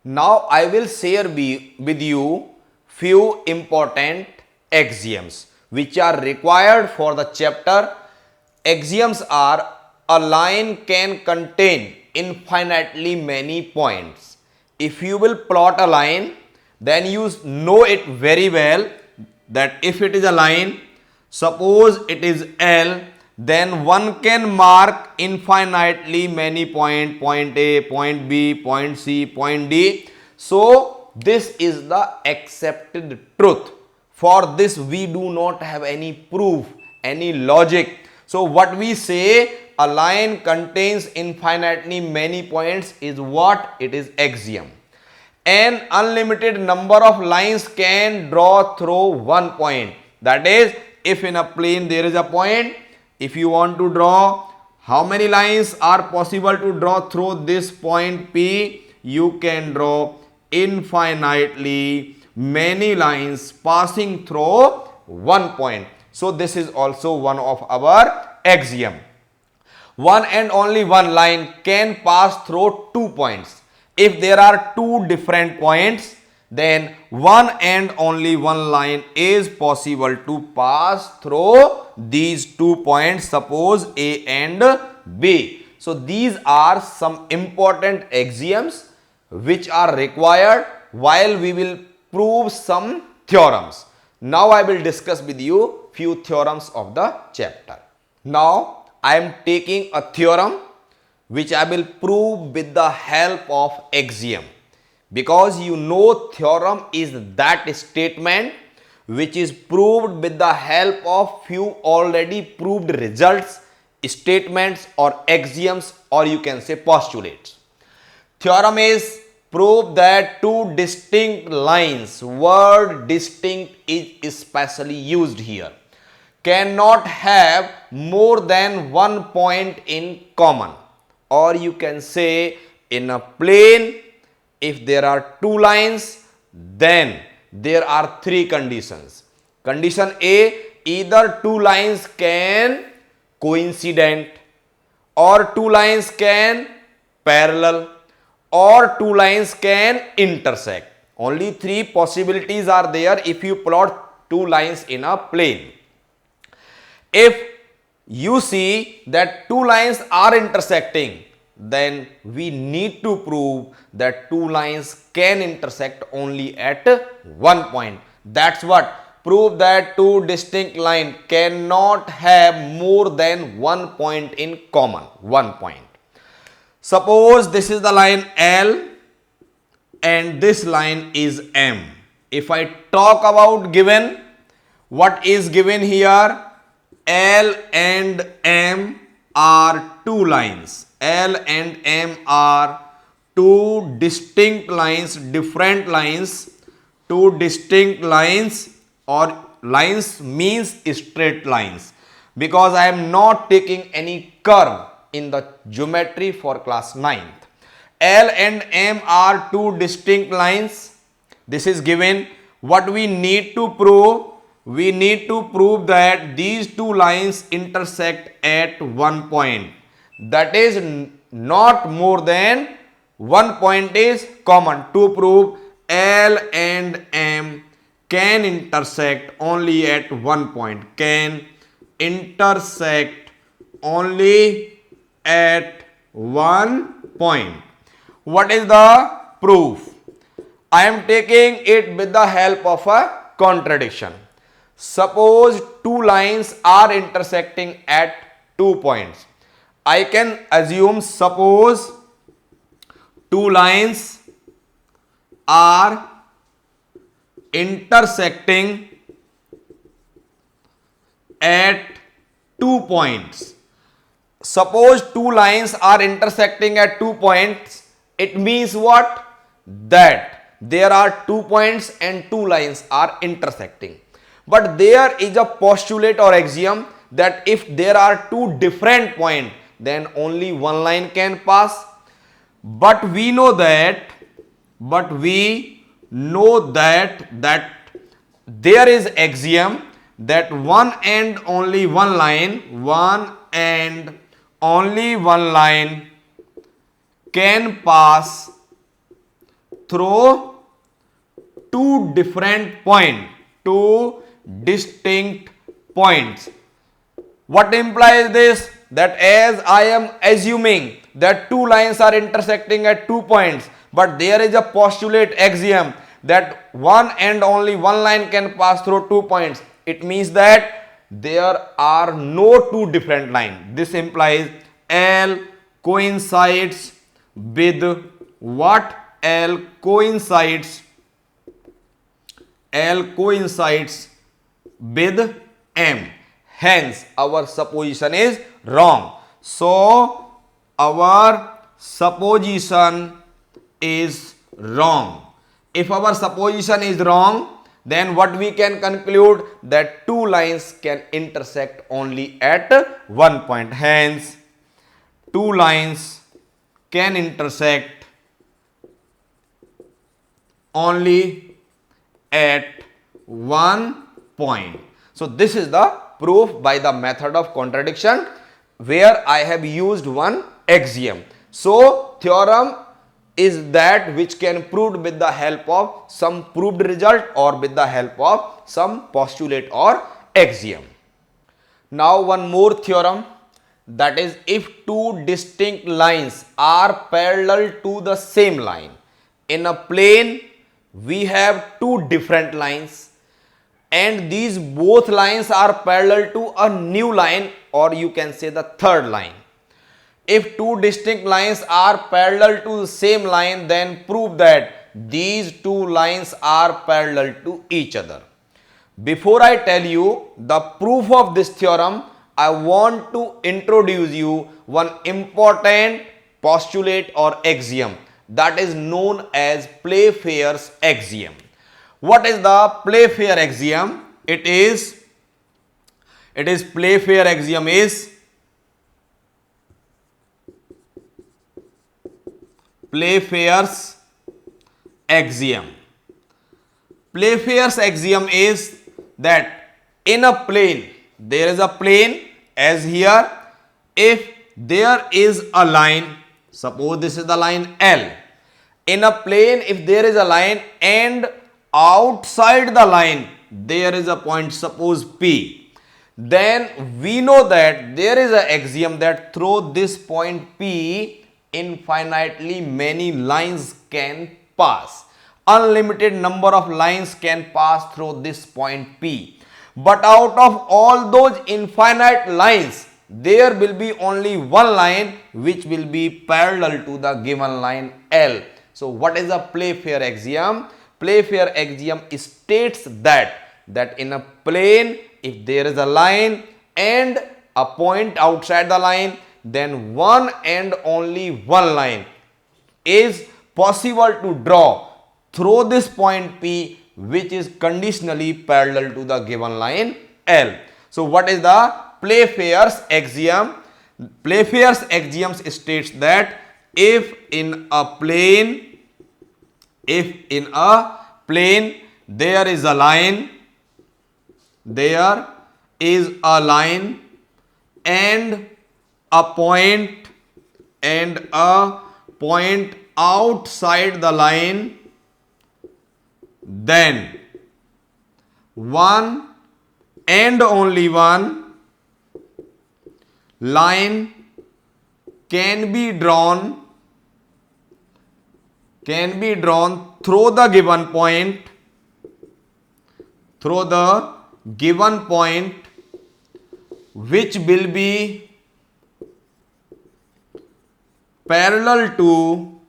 Now I will share with you few important axioms which are required for the chapter. Axioms are: a line can contain infinitely many points. If you will plot a line, then you know it very well that if it is a line, suppose it is L, then one can mark infinitely many point A, point B, point C, point D. So this is the accepted truth. For this we do not have any proof, any logic. So what we say, a line contains infinitely many points, is what? It is axiom. An unlimited number of lines can draw through one point. That is, if in a plane there is a point, if you want to draw, how many lines are possible to draw through this point P? You can draw infinitely many lines passing through one point. So this is also one of our axiom. One and only one line can pass through 2 points. If there are two different points, then one and only one line is possible to pass through these 2 points, suppose A and B. So these are some important axioms which are required while we will prove some theorems. Now I will discuss with you few theorems of the chapter. Now I am taking a theorem which I will prove with the help of axiom, because you know theorem is that statement which is proved with the help of few already proved results, statements or axioms, or you can say postulates. Theorem is prove that two distinct lines, word distinct is especially used here, cannot have more than one point in common. Or you can say, in a plane, if there are two lines, then there are three conditions. Condition A, either two lines can coincident, or two lines can parallel, or two lines can intersect. Only three possibilities are there if you plot two lines in a plane. If you see that two lines are intersecting, then we need to prove that two lines can intersect only at one point. That's what. Prove that two distinct lines cannot have more than one point in common. One point. Suppose this is the line L and this line is M. If I talk about given, what is given here? L and M are two lines. L and M are two distinct lines, different lines, two distinct lines, or lines means straight lines, because I am not taking any curve in the geometry for class 9th. L and M are two distinct lines. This is given. What we need to prove? We need to prove that these two lines intersect at one point. That is not more than one point is common. To prove L and M can intersect only at one point. Can intersect only at one point. What is the proof? I am taking it with the help of a contradiction. Suppose two lines are intersecting at 2 points. I can assume, suppose two lines are intersecting at 2 points. Suppose two lines are intersecting at 2 points. It means what? That there are 2 points and two lines are intersecting. But there is a postulate or axiom that if there are two different points, then only one line can pass. But we know that that there is axiom that one and only one line can pass through two different points, two distinct points. What implies this? That as I am assuming that two lines are intersecting at 2 points, but there is a postulate axiom that one and only one line can pass through 2 points. It means that there are no two different lines. This implies L coincides with what? L coincides with M. Hence, our supposition is wrong. So, our supposition is wrong. If our supposition is wrong, then what we can conclude? That two lines can intersect only at 1 point. Hence, two lines can intersect only at 1 point. So, this is the proof by the method of contradiction, where I have used one axiom. So, theorem is that which can proved with the help of some proved result or with the help of some postulate or axiom. Now, one more theorem, that is, if two distinct lines are parallel to the same line. In a plane, we have two different lines, and these both lines are parallel to a new line, or you can say the third line. If two distinct lines are parallel to the same line, then prove that these two lines are parallel to each other. Before I tell you the proof of this theorem, I want to introduce you one important postulate or axiom that is known as Playfair's axiom. What is the Playfair axiom? It is Playfair axiom is Playfair's axiom. Playfair's axiom is that in a plane, there is a plane as here. If there is a line, suppose this is the line L. In a plane, if there is a line and outside the line there is a point, suppose P, then we know that there is an axiom that through this point P, infinitely many lines can pass. Unlimited number of lines can pass through this point P. But out of all those infinite lines, there will be only one line which will be parallel to the given line L. So, what is the Playfair axiom? Playfair axiom states that in a plane, if there is a line and a point outside the line, then one and only one line is possible to draw through this point P, which is conditionally parallel to the given line L. So, what is the Playfair's axiom? Playfair's axiom states that if in a plane there is a line and a point outside the line, then one and only one line can be drawn through the given point, which will be parallel to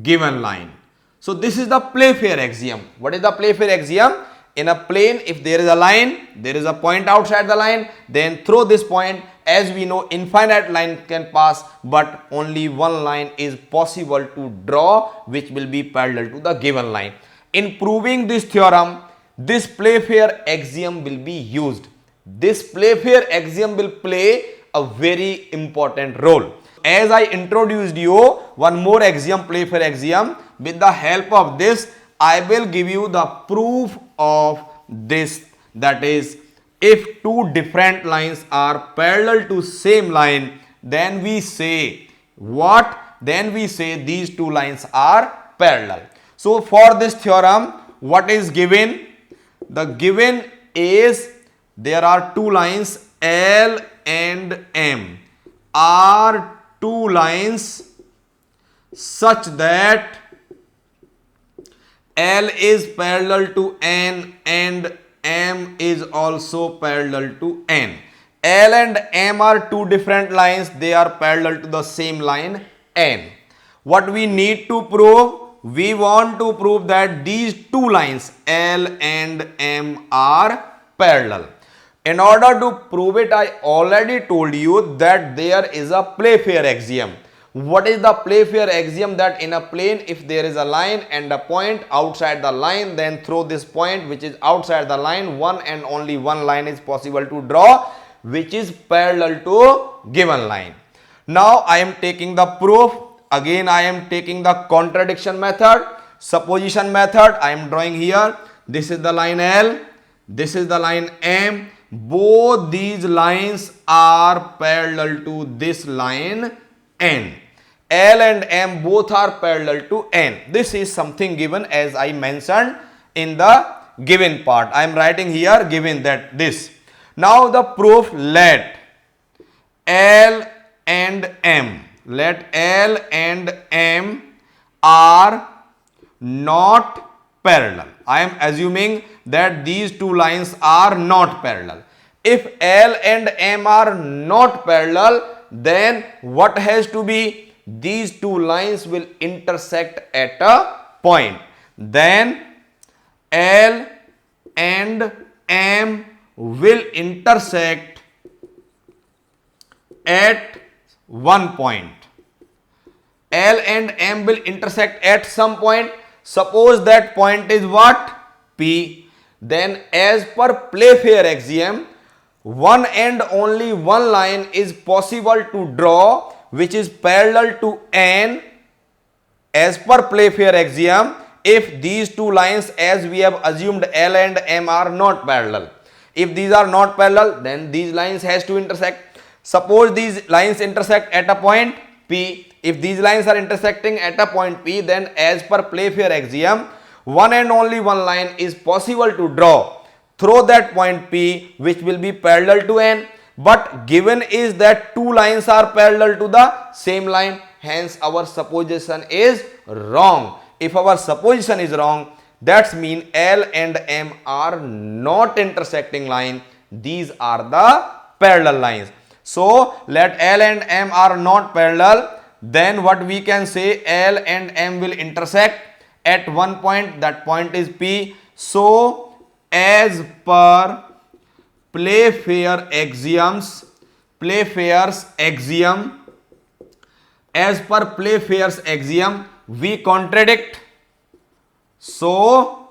given line. So, this is the Playfair axiom. What is the Playfair axiom? In a plane, if there is a line, there is a point outside the line, then through this point, as we know, infinite line can pass, but only one line is possible to draw, which will be parallel to the given line. In proving this theorem, this Playfair axiom will be used. This Playfair axiom will play a very important role. As I introduced you one more axiom, Playfair axiom, with the help of this, I will give you the proof of this, that is, if two different lines are parallel to same line, then we say what? then we say these two lines are parallel. So for this theorem, what is given? The given is there are two lines L and M are two lines such that L is parallel to N and M is also parallel to N. L and M are two different lines, they are parallel to the same line N. What we need to prove? We want to prove that these two lines L and M are parallel. In order to prove it, I already told you that there is a Playfair axiom. What is the Playfair axiom? That in a plane, if there is a line and a point outside the line, then through this point which is outside the line, one and only one line is possible to draw which is parallel to given line. Now I am taking the proof. Again I am taking the contradiction method, supposition method. I am drawing here. This is the line L, this is the line M. Both these lines are parallel to this line N. L and M both are parallel to N. This is something given as I mentioned in the given part. I am writing here given that this. Now the proof, let L and M are not parallel. I am assuming that these two lines are not parallel. If L and M are not parallel, then what has to be? These two lines will intersect at a point. Then L and M will intersect at one point. L and M will intersect at some point. Suppose that point is what? P. Then as per Playfair axiom, one and only one line is possible to draw which is parallel to N as per Playfair axiom if these two lines, as we have assumed L and M are not parallel. If these are not parallel, then these lines has to intersect. Suppose these lines intersect at a point P. If these lines are intersecting at a point P, then as per Playfair axiom, one and only one line is possible to draw through that point P which will be parallel to N. But given is that two lines are parallel to the same line, hence our supposition is wrong. If our supposition is wrong, that means L and M are not intersecting line, these are the parallel lines. So let L and M are not parallel, then what we can say, L and M will intersect at one point, that point is P. So as per Playfair's axiom, as per Playfair's axiom, we contradict. So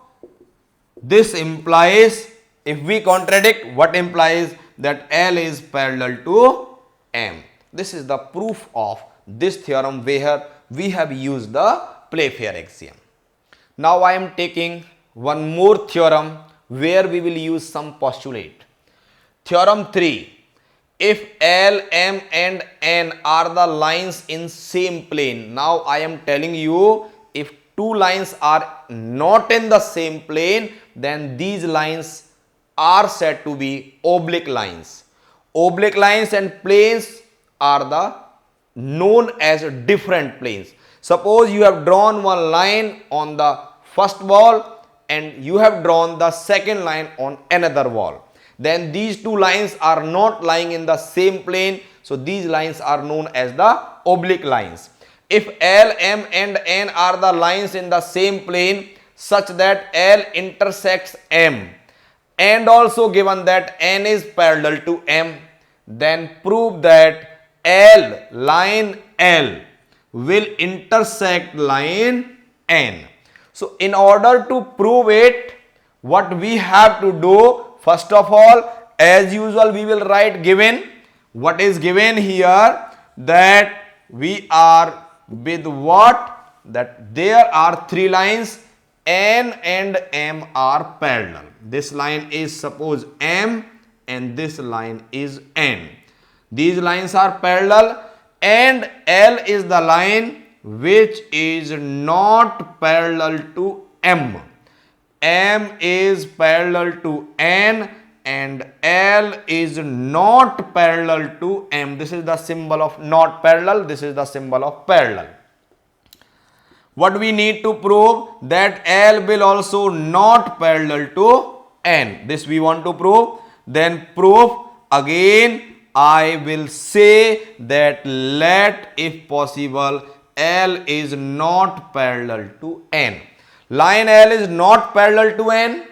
this implies, if we contradict, what implies? That L is parallel to M. This is the proof of this theorem where we have used the Playfair axiom. Now I am taking one more theorem where we will use some postulate. Theorem 3. If L, M and N are the lines in same plane. Now I am telling you, if two lines are not in the same plane, then these lines are said to be oblique lines. Oblique lines and planes are the known as different planes. Suppose you have drawn one line on the first wall and you have drawn the second line on another wall. Then these two lines are not lying in the same plane. So these lines are known as the oblique lines. If L, M and N are the lines in the same plane such that L intersects M and also given that N is parallel to M, then prove that line L will intersect line N. So in order to prove it, what we have to do, first of all, as usual, we will write given. What is given here? That we are with what? That there are three lines, N and M are parallel. This line is suppose M and this line is N. These lines are parallel and L is the line which is not parallel to M. M is parallel to N and L is not parallel to M. This is the symbol of not parallel. This is the symbol of parallel. What we need to prove? That L will also not parallel to N. This we want to prove. Then proof again. I will say that let, if possible, L is not parallel to N. Line L is not parallel to N.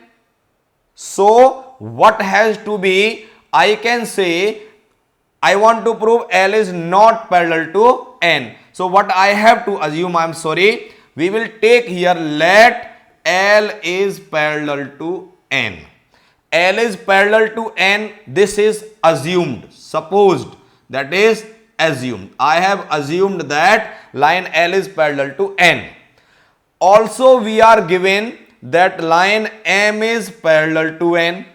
So what has to be? I can say I want to prove L is not parallel to N. So what I have to assume, I am sorry, we will take here let L is parallel to N. L is parallel to N. This is assumed, supposed, that is assumed. I have assumed that line L is parallel to N. Also we are given that line M is parallel to N.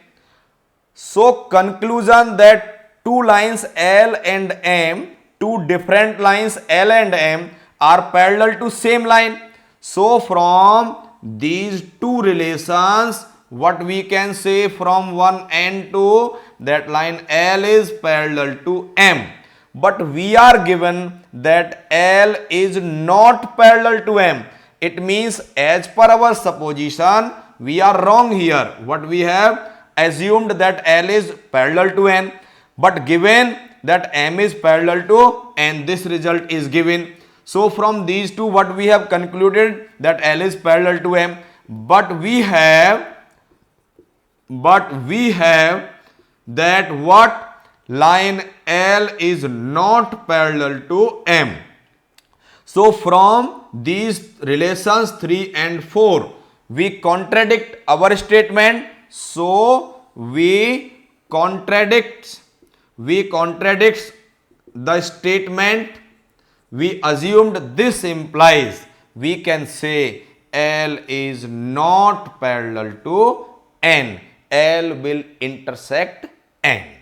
So conclusion that two lines L and M, two different lines L and M are parallel to same line. So from these two relations, what we can say from 1 and 2, that line L is parallel to M. But we are given that L is not parallel to M. It means as per our supposition, we are wrong here. What we have assumed that L is parallel to N, but given that M is parallel to N, this result is given. So from these two, what we have concluded that L is parallel to M, but we have that what line L is not parallel to M. So from these relations 3 and 4, we contradict our statement. So we contradict the statement. We assumed this implies we can say L is not parallel to N. L will intersect N.